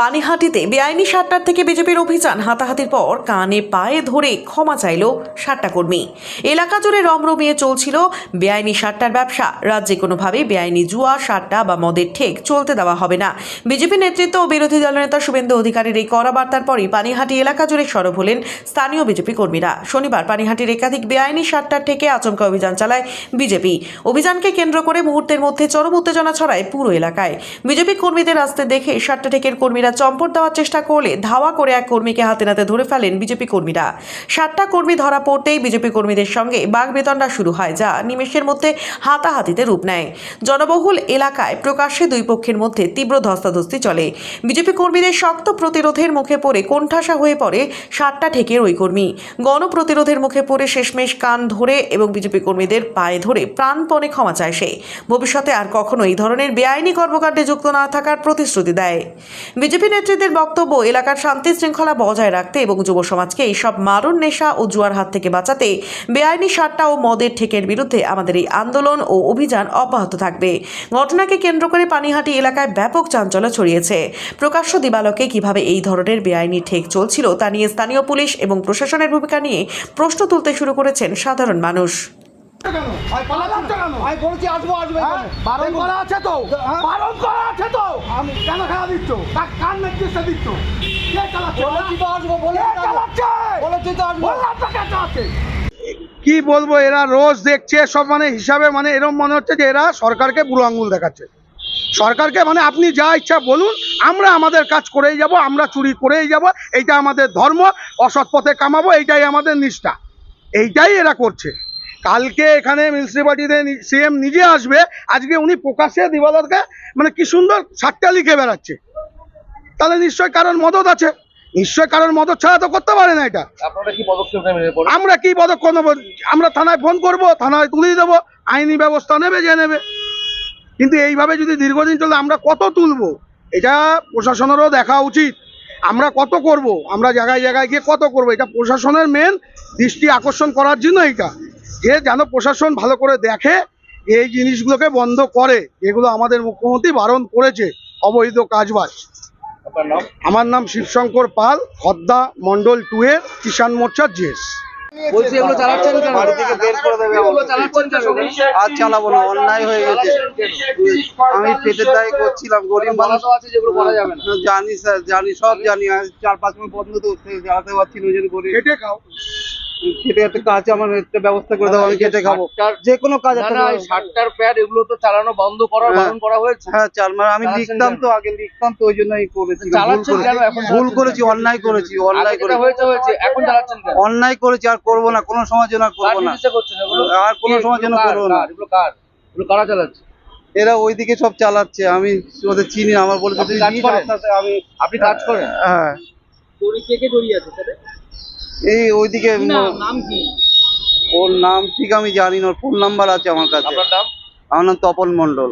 পানিহাটিতে বেআইনি সাট্টার থেকে বিজেপির অভিযান। হাতাহাতির পর কানে পায়ে ধরে ক্ষমা চাইল সাট্টা কর্মী। এলাকা জুড়ে রমরমিয়ে চলছিল বেআইনি সাট্টার ব্যবসা। রাজ্যে কোনোভাবেই বেআইনি জুয়া, সাট্টা বা মদের ঠেক চলতে দেওয়া হবে না। বিজেপি নেতৃত্ব ও বিরোধী দলনেতা শুভেন্দু অধিকারীর এই কড়া বার্তার পরই পানিহাটি এলাকা জুড়ে সরব হলেন স্থানীয় বিজেপি কর্মীরা। শনিবার পানিহাটির একাধিক বেআইনি সাট্টার থেকে আচমকা অভিযান চালায় বিজেপি। অভিযানকে কেন্দ্র করে মুহূর্তের মধ্যে চরম উত্তেজনা ছড়ায় পুরো এলাকায়। বিজেপি কর্মীদের আসতে দেখে সাট্টা ঠেকের কর্মীরা চম্পট দেওয়ার চেষ্টা করলে ধাওয়া করে এক কর্মীকে হাতে নাতে ধরে ফেলেন বিজেপি কর্মীরা। সাতটা কর্মী ধরা পড়তেই বিজেপি কর্মীদের সঙ্গে বাগবিতণ্ডা শুরু হয়, যা নিমেষের মধ্যে হাতাহাতিতে রূপ নেয়। জনবহুল এলাকায় প্রকাশ্যে দুই পক্ষের মধ্যে তীব্র ধস্তাধস্তি চলে। বিজেপি কর্মীদের শক্ত প্রতিরোধের মুখে পড়ে কোণঠাসা হয়ে পড়ে সাতটা ঠেকের ওই কর্মী। গণপ্রতিরোধের মুখে পড়ে শেষমেশ কান ধরে এবং বিজেপি কর্মীদের পায়ে ধরে প্রাণপণে ক্ষমা চায় সে। ভবিষ্যতে আর কখনো এই ধরনের বেআইনি কর্মকাণ্ডে যুক্ত না থাকার প্রতিশ্রুতি দেয়। বিজেপি নেতৃত্বের বক্তব্য, এলাকার শান্তি শৃঙ্খলা বজায় রাখতে এবং যুব সমাজকে এইসব মারণ, নেশা ও জুয়ার হাত থেকে বাঁচাতে বেআইনি সাট্টা ও মদের ঠেকের বিরুদ্ধে আমাদের এই আন্দোলন ও অভিযান অব্যাহত থাকবে। ঘটনাকে কেন্দ্র করে পানিহাটি এলাকায় ব্যাপক চাঞ্চল্য ছড়িয়েছে। প্রকাশ্য দিবালোকে কিভাবে এই ধরনের বেআইনি ঠেক চলছিল তা নিয়ে স্থানীয় পুলিশ এবং প্রশাসনের ভূমিকা নিয়ে প্রশ্ন তুলতে শুরু করেছেন সাধারণ মানুষ। কি বলবো, এরা রোজ দেখছে সব, মানে হিসাবে, মানে এরকম মনে হচ্ছে যে এরা সরকারকে বুড়ো আঙুল দেখাচ্ছে। সরকারকে মানে আপনি যা ইচ্ছা বলুন, আমরা আমাদের কাজ করেই যাব, আমরা চুরি করেই যাব, এইটা আমাদের ধর্ম, অসৎ পথে কামাবো, এইটাই আমাদের নিষ্ঠা। এইটাই এরা করছে। কালকে এখানে মিউনিসিপ্যালিটিতে সিএম নিজে আসবে, আজকে উনি প্রকাশ্যে দিবালকে মানে কি সুন্দর সাট্টা লিখে বেড়াচ্ছে। তাহলে নিশ্চয় কারণ মদত আছে, নিশ্চয় কারণ মদত ছাড়া তো করতে পারে না এটা। আপনারা কি পদক্ষেপ নেবেন? আমরা কি পদক্ষেপ নেবো? আমরা থানায় ফোন করব, থানায় তুলে দেবো, আইনি ব্যবস্থা নেবে যে নেবে। কিন্তু এইভাবে যদি দীর্ঘদিন চলে আমরা কত তুলবো, এটা প্রশাসনেরও দেখা উচিত। আমরা কত করব, আমরা জায়গায় জায়গায় গিয়ে কত করব, এটা প্রশাসনের মেন দৃষ্টি আকর্ষণ করার জন্য এইটা, যে যেন প্রশাসন ভালো করে দেখে, এই জিনিসগুলোকে বন্ধ করে, এগুলো আমাদের মুখ্যমন্ত্রী বারণ করেছে, অবৈধ কাজবাজ। আমার নাম শিবশঙ্কর পাল, খদ্দা মন্ডল 2 এর কিষাণ মোর্চার জিএস। বলছি এগুলো চালাচ্ছেন কেন? বাড়ি থেকে বের করে দেবে। এগুলো চালাচ্ছেন কেন? আর চালাবো না, অন্যায় হয়ে গেছে। আমি পেটের দায়ে করছিলাম, গরিব মানুষ আছে যেগুলো করা যাবে না। জানি স্যার, জানি, সব জানি। 4-5 মাস বন্ধ তো চালাতে পারছি না, ওই জন্য করি। খেটে খাও, খেটে একটা কাজ, আমার একটা ব্যবস্থা করে দাও, আমি খেটে খাবো। যে কোনো কাজ একটা। না, সাতটার প্যাড এগুলো তো চালানো বন্ধ করার বারণ করা হয়েছে। হ্যাঁ, আমি লিখতাম তো, আগে লিখতাম তো, ওই জন্যই করেছি। চালাচ্ছেন কেন এখন? ভুল করেছি, অন্যায় করেছি, অন্যায় করেছি, হয়েছে এখন চালাচ্ছেন কেন? অন্যায় করেছি, আর করবো না, কোনো সময় জন্য আর করবো না, আর কোনো সময় জন্য করবো না। এগুলো কারা চালাচ্ছে? এরা ওইদিকে সব চালাচ্ছে, আমি ওদের চিনি না। আমার বলেছে আপনি কাজ করেন? হ্যাঁ। কে জড়িয়ে আছে সাথে? এই ওইদিকে নাম কি? ওর নাম ঠিক আমি জানি না, ওর ফোন নাম্বার আছে আমার কাছে। আপনার নাম? আমার নাম তপন মন্ডল।